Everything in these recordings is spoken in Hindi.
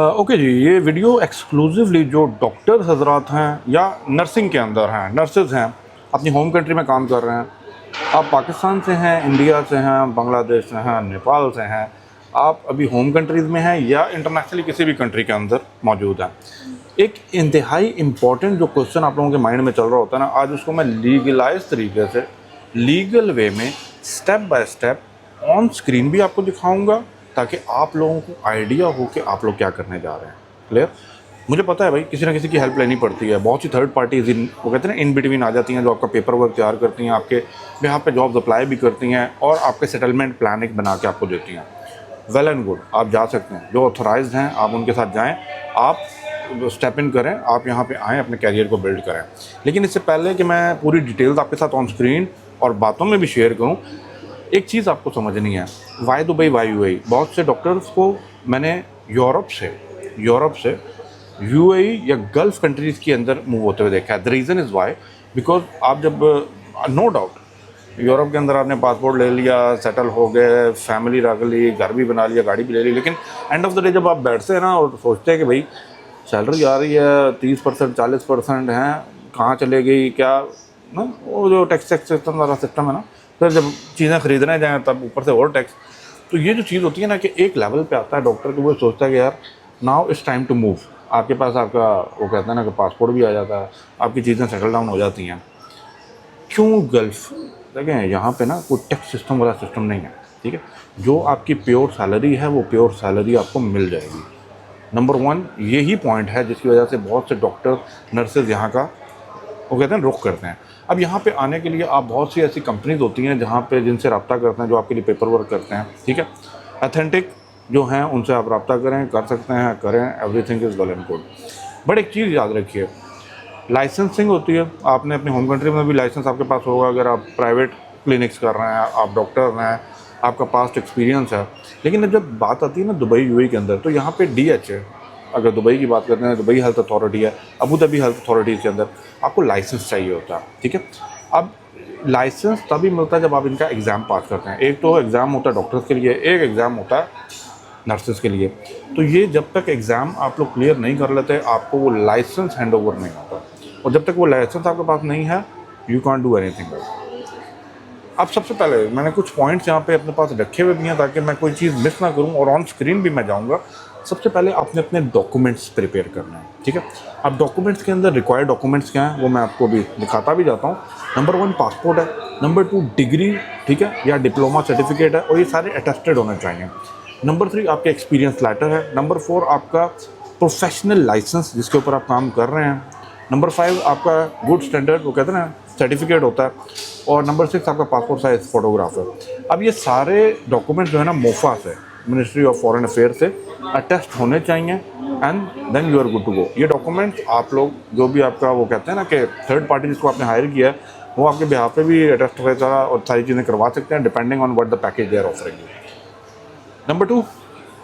ओके जी, ये वीडियो एक्सक्लूसिवली जो डॉक्टर्स हजरात हैं या नर्सिंग के अंदर हैं, नर्सेज हैं, अपनी होम कंट्री में काम कर रहे हैं। आप पाकिस्तान से हैं, इंडिया से हैं, बांग्लादेश से हैं, नेपाल से हैं, आप अभी होम कंट्रीज़ में हैं या इंटरनेशनली किसी भी कंट्री के अंदर मौजूद हैं। एक इंतहाई इम्पॉर्टेंट जो क्वेश्चन आप लोगों के माइंड में चल रहा होता है ना, आज उसको मैं लीगलाइज तरीके से, लीगल वे में, step by step on screen भी आपको दिखाऊंगा ताकि आप लोगों को आइडिया हो कि आप लोग क्या करने जा रहे हैं। क्लियर? मुझे पता है भाई, किसी ना किसी की हेल्प लेनी पड़ती है। बहुत सी थर्ड पार्टीज वो कहते हैं ना, इन बिटवीन आ जाती हैं, जो आपका पेपर वर्क तैयार करती हैं, आपके यहाँ पे जॉब्स अप्लाई भी करती हैं और आपके सेटलमेंट प्लान एक बना के आपको देती हैं। वेल एंड गुड, आप जा सकते हैं, जो ऑथोराइज्ड हैं आप उनके साथ जाएँ, आप स्टेप इन करें, आप यहाँ पे आएँ, अपने कैरियर को बिल्ड करें। लेकिन इससे पहले कि मैं पूरी डिटेल्स आपके साथ ऑन स्क्रीन और बातों में भी शेयर करूँ, एक चीज़ आपको समझनी है, वाई दुबई वाई यूएई। बहुत से डॉक्टर्स को मैंने यूरोप से यूएई या गल्फ़ कंट्रीज़ के अंदर मूव होते हुए देखा है। The reason is why, because आप जब नो डाउट यूरोप के अंदर आपने पासपोर्ट ले लिया, सेटल हो गए, फैमिली रख ली, घर भी बना लिया, गाड़ी भी ले ली, लेकिन एंड ऑफ द डे जब आप बैठते हैं ना और सोचते हैं कि भाई सैलरी आ रही है 30% 40% हैं, कहाँ चले गई, क्या ना, वो जो टैक्स सिस्टम वाला सिस्टम है ना, फिर जब चीज़ें ख़रीदने जाएँ तब ऊपर से और टैक्स। तो ये जो चीज़ होती है ना कि एक लेवल पे आता है डॉक्टर को, वो सोचता है कि यार now it's time to move. आपके पास आपका वो कहते हैं ना कि पासपोर्ट भी आ जाता है, आपकी चीज़ें सेटल डाउन हो जाती हैं। क्यों गल्फ़? देखें, यहाँ पे ना कोई टैक्स सिस्टम वाला सिस्टम नहीं है, ठीक है। जो आपकी प्योर सैलरी है वो प्योर सैलरी आपको मिल जाएगी। नंबर 1 यही पॉइंट है जिसकी वजह से बहुत से डॉक्टर नर्सेज यहाँ का वो कहते हैं रुख करते हैं। अब यहाँ पे आने के लिए आप बहुत सी ऐसी कंपनीज होती हैं जहाँ पे जिनसे रब्ता करते हैं, जो आपके लिए पेपर वर्क करते हैं, ठीक है। अथेंटिक जो हैं उनसे आप रब्ता करें, कर सकते हैं, करें, everything is well and good. But एक चीज़ याद रखिए, लाइसेंसिंग होती है। आपने अपनी होम कंट्री में भी लाइसेंस आपके पास होगा, अगर आप प्राइवेट क्लिनिक्स कर रहे हैं, आप डॉक्टर हैं, आपका पास्ट एक्सपीरियंस है। लेकिन जब बात आती है ना दुबई यूएई के अंदर, तो यहाँ पे DHA, अगर दुबई की बात करते हैं, दुबई हेल्थ अथॉरिटी है, अबू धाबी हेल्थ अथॉरिटीज़ के अंदर आपको लाइसेंस चाहिए होता है, ठीक है। अब लाइसेंस तभी मिलता है जब आप इनका एग्ज़ाम पास करते हैं। एक तो एग्ज़ाम होता है डॉक्टर्स के लिए, एक एग्ज़ाम होता है नर्सेज के लिए। तो ये जब तक एग्ज़ाम आप लोग क्लियर नहीं कर लेते, आपको वो लाइसेंस हैंड ओवर नहीं होता, और जब तक वो लाइसेंस आपके पास नहीं है, यू कांट डू एनीथिंग। अब सबसे पहले मैंने कुछ पॉइंट्स यहाँ पे अपने पास रखे हुए भी हैं ताकि मैं कोई चीज़ मिस ना करूँ, और ऑन स्क्रीन भी मैं जाऊँगा। सबसे पहले आपने अपने डॉक्यूमेंट्स प्रिपेयर करना है, ठीक है। अब डॉक्यूमेंट्स के अंदर रिक्वायर्ड डॉक्यूमेंट्स क्या हैं वो मैं आपको भी दिखाता भी जाता हूँ। नंबर 1 पासपोर्ट है, नंबर 2 डिग्री, ठीक है, या डिप्लोमा सर्टिफिकेट है, और ये सारे अटेस्टेड होने चाहिए। नंबर 3 आपके एक्सपीरियंस लेटर है। नंबर 4 आपका प्रोफेशनल लाइसेंस जिसके ऊपर आप काम कर रहे हैं। नंबर 5 आपका गुड स्टैंडर्ड वो कहते हैं ना सर्टिफिकेट होता है। और नंबर 6 आपका पासपोर्ट साइज फोटोग्राफ है। अब ये सारे डॉक्यूमेंट्स जो है ना मोफा से, मिनिस्ट्री ऑफ फॉरेन अफेयर से अटेस्ट होने चाहिए, and then you are good to go. ये डॉक्यूमेंट्स आप लोग जो भी आपका वो कहते हैं ना कि थर्ड पार्टी जिसको आपने हायर किया है, वो आपके बिहाफ पे भी अटेस्ट वगैरह और सारी चीज़ें करवा सकते हैं, depending on what the package they are offering you. Number 2,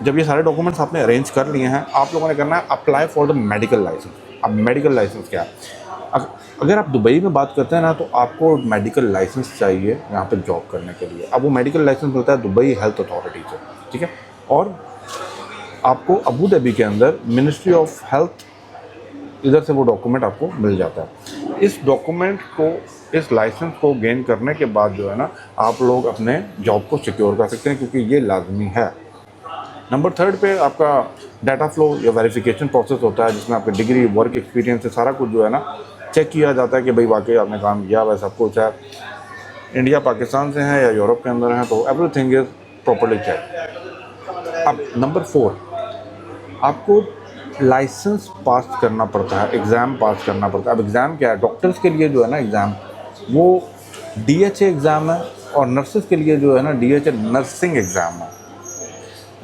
जब ये सारे डॉक्यूमेंट्स आपने अरेंज कर लिए हैं, आप लोगों ने करना है apply for the medical license. अब मेडिकल लाइसेंस क्या है? अगर आप दुबई में बात करते हैं ना, तो आपको मेडिकल लाइसेंस चाहिए यहाँ पे जॉब करने के लिए। अब वो मेडिकल लाइसेंस मिलता है दुबई हेल्थ अथॉरिटी से, ठीक है। और आपको अबू धाबी के अंदर मिनिस्ट्री ऑफ हेल्थ, इधर से वो डॉक्यूमेंट आपको मिल जाता है। इस डॉक्यूमेंट को, इस लाइसेंस को गेन करने के बाद जो है ना, आप लोग अपने जॉब को सिक्योर कर सकते हैं, क्योंकि ये लाजमी है। नंबर 3 पे आपका डाटा फ्लो या वेरिफिकेशन प्रोसेस होता है, जिसमें आपकी डिग्री, वर्क एक्सपीरियंस से सारा कुछ जो है ना चेक किया जाता है कि भाई वाकई आपने काम किया हुआ सब कुछ है। इंडिया पाकिस्तान से है या यूरोप के अंदर है, तो एवरीथिंग इज़ प्रॉपर्ली चेक। अब नंबर 4 आपको लाइसेंस पास करना पड़ता है, एग्ज़ाम पास करना पड़ता है। अब एग्ज़ाम क्या है? डॉक्टर्स के लिए जो है ना एग्ज़ाम, वो DHA एग्ज़ाम है, और नर्सेज के लिए जो है ना DHA नर्सिंग एग्ज़ाम है।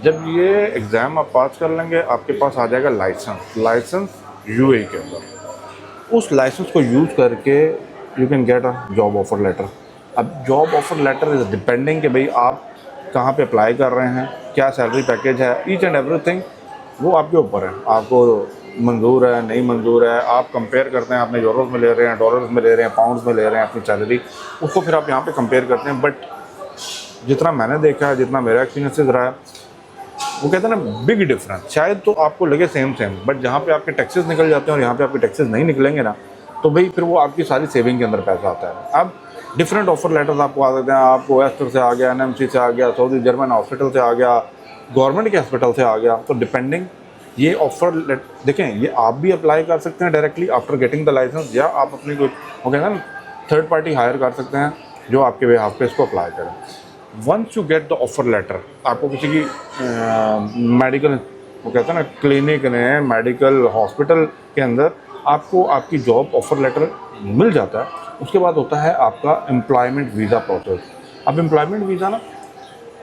जब ये एग्ज़ाम आप पास कर लेंगे, आपके पास आ जाएगा लाइसेंस यूएई के अंदर। उस लाइसेंस को यूज़ करके you can get a job offer letter. अब job offer letter is depending कि भाई आप कहाँ पे अप्लाई कर रहे हैं, क्या सैलरी पैकेज है, ईच एंड एवरीथिंग वो आपके ऊपर है। आपको मंजूर है, नहीं मंजूर है, आप कंपेयर करते हैं, आपने यूरोस में ले रहे हैं, डॉलर्स में ले रहे हैं, पाउंड्स में ले रहे हैं अपनी सैलरी, उसको फिर आप यहाँ पे कंपेयर करते हैं। बट जितना मैंने देखा है, जितना मेरा एक्सपीरियंस रहा है, वो कहते हैं ना बिग डिफरेंस, शायद तो आपको लगे सेम सेम, बट जहाँ पे आपके टैक्सेस निकल जाते हैं और यहाँ पे आपके टैक्सेस नहीं निकलेंगे ना, तो भाई फिर वो आपकी सारी सेविंग के अंदर पैसा आता है। अब डिफरेंट ऑफर लेटर्स आपको आ सकते हैं, आपको एस्टर से आ गया, NMC से आ गया, सऊदी जर्मन हॉस्पिटल से आ गया, गवर्नमेंट के हॉस्पिटल से आ गया। तो डिपेंडिंग ये ऑफर देखें, ये आप भी अप्लाई कर सकते हैं directly after getting the license, या आप अपनी कोई वो कहते हैं ना थर्ड पार्टी हायर कर सकते हैं जो आपके बिहाफ पे इसको अप्लाई करें। Once you get the offer letter, आपको किसी की मेडिकल वो कहते हैं ना क्लिनिक ने मेडिकल हॉस्पिटल के अंदर आपको आपकी जॉब ऑफर लेटर मिल जाता है, उसके बाद होता है आपका एम्प्लॉयमेंट वीज़ा प्रोसेस। अब एम्प्लॉयमेंट वीज़ा ना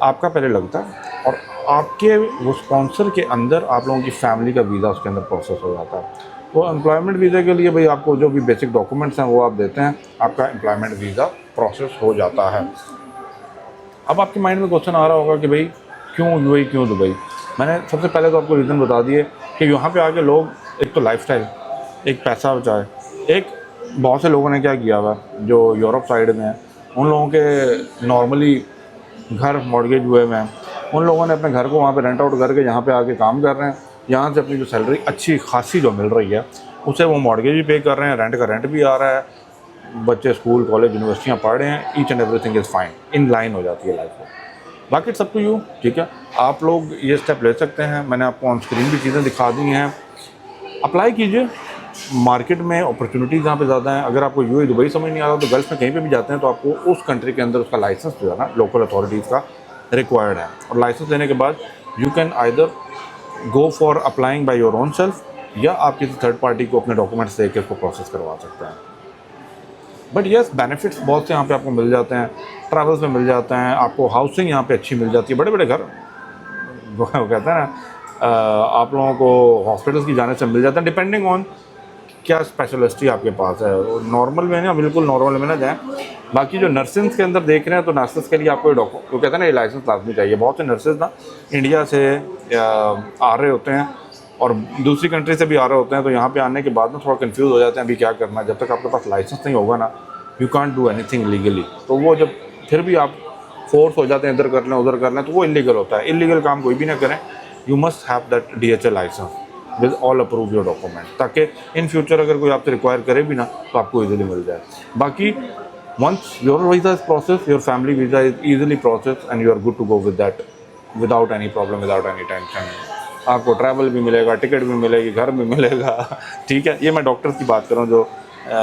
आपका पहले लगता है और आपके वो स्पॉन्सर के अंदर आप लोगों की फैमिली का वीज़ा उसके अंदर प्रोसेस हो जाता है। तो एम्प्लॉयमेंट वीज़ा के लिए भाई आपको जो भी बेसिक डॉक्यूमेंट्स हैं वो आप देते हैं, आपका एम्प्लॉयमेंट वीज़ा प्रोसेस हो जाता है। अब आपके माइंड में क्वेश्चन आ रहा होगा कि भाई क्यों UAE, क्यों दुबई। मैंने सबसे पहले तो आपको रीज़न बता दिए कि यहाँ पे आके लोग एक तो लाइफस्टाइल, एक पैसा बचाए, एक बहुत से लोगों ने क्या किया हुआ जो यूरोप साइड में है, उन लोगों के नॉर्मली घर मॉर्गेज हुए में हैं, उन लोगों ने अपने घर को वहाँ पे रेंट आउट करके यहाँ पे आके काम कर रहे हैं, यहाँ से अपनी जो सैलरी अच्छी खासी जो मिल रही है उसे वो मॉर्गेज भी पे कर रहे हैं, रेंट का रेंट भी आ रहा है, बच्चे स्कूल कॉलेज यूनिवर्सिटियाँ पढ़ रहे हैं, each and everything is fine, in line हो जाती है लाइफ में। बाकी सब टू यू, ठीक है, आप लोग ये स्टेप ले सकते हैं। मैंने आपको ऑन स्क्रीन भी चीज़ें दिखा दी हैं, अप्लाई कीजिए। मार्केट में अपॉर्चुनिटीज़ यहाँ पे ज़्यादा हैं। अगर आपको UAE दुबई समझ नहीं आ रहा तो गल्फ में कहीं पे भी जाते हैं तो आपको उस कंट्री के अंदर उसका लाइसेंस जो है ना लोकल अथॉरिटीज़ का रिक्वायर्ड है, और लाइसेंस लेने के बाद you can either go for applying by your own self, या आप किसी थर्ड पार्टी को अपने डॉक्यूमेंट्स दे के उसको प्रोसेस करवा सकते हैं। बट येस, बेनिफिट्स बहुत से यहाँ पे आपको मिल जाते हैं, ट्रैवल्स में मिल जाते हैं, आपको हाउसिंग यहाँ पे अच्छी मिल जाती है, बड़े बड़े घर वो कहते हैं ना आप लोगों को हॉस्पिटल्स की जाने से मिल जाता है, डिपेंडिंग ऑन क्या स्पेशलिस्टी आपके पास है। नॉर्मल में ना, बिल्कुल नॉर्मल में ना जाएँ। बाकी जो नर्सिंग के अंदर देख रहे हैं तो नर्सेस के लिए आपको वो कहते हैं ना ये लाइसेंस लाजमी चाहिए। बहुत से नर्सेज ना इंडिया से आ रहे होते हैं और दूसरी कंट्री से भी आ रहे होते हैं, तो यहाँ पे आने के बाद ना थोड़ा कंफ्यूज हो जाते हैं अभी क्या करना है। जब तक आपके पास लाइसेंस नहीं होगा ना, you can't do anything legally. तो वो जब फिर भी आप फोर्स हो जाते हैं इधर कर लें उधर कर लें, तो वो इलीगल होता है। इलीगल काम कोई भी ना करें, you must have that DHL license with all approve your document, ताकि इन फ्यूचर अगर कोई आपसे रिक्वायर करे भी ना तो आपको इजीली मिल जाए। बाकी once your visa is process, your family visa is easily process and you are good to go with that without any problem, without any tension. आपको ट्रैवल भी मिलेगा, टिकट भी मिलेगी, घर भी मिलेगा, ठीक है। ये मैं डॉक्टर्स की बात कर रहा हूँ जो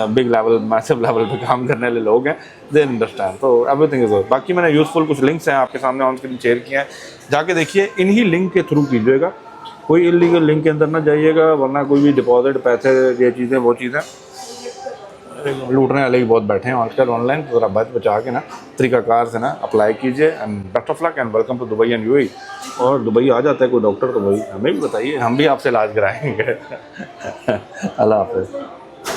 बिग लेवल मैसिव लेवल पे काम करने वाले लोग हैं, दे अंडरस्टैंड। तो एवरीथिंग इज गुड। बाकी मैंने यूज़फुल कुछ लिंक्स हैं आपके सामने ऑन स्क्रीन शेयर किए हैं, जाके देखिए। इन्हीं लिंक के थ्रू कीजिएगा, कोई इलीगल लिंक के अंदर ना जाइएगा, वरना कोई भी डिपॉजिट पैसे ये चीज़ें वो चीज़ें लूटने वाले भी बहुत बैठे हैं आजकल ऑनलाइन। तो ज़रा बचा के ना तरीकाकार से ना अप्लाई कीजिए। And best of luck and welcome to Dubai and UAE। और दुबई आ जाता है कोई डॉक्टर तो भाई हमें भी बताइए, हम भी आपसे इलाज कराएंगे। अल्लाह हाफ़िज़।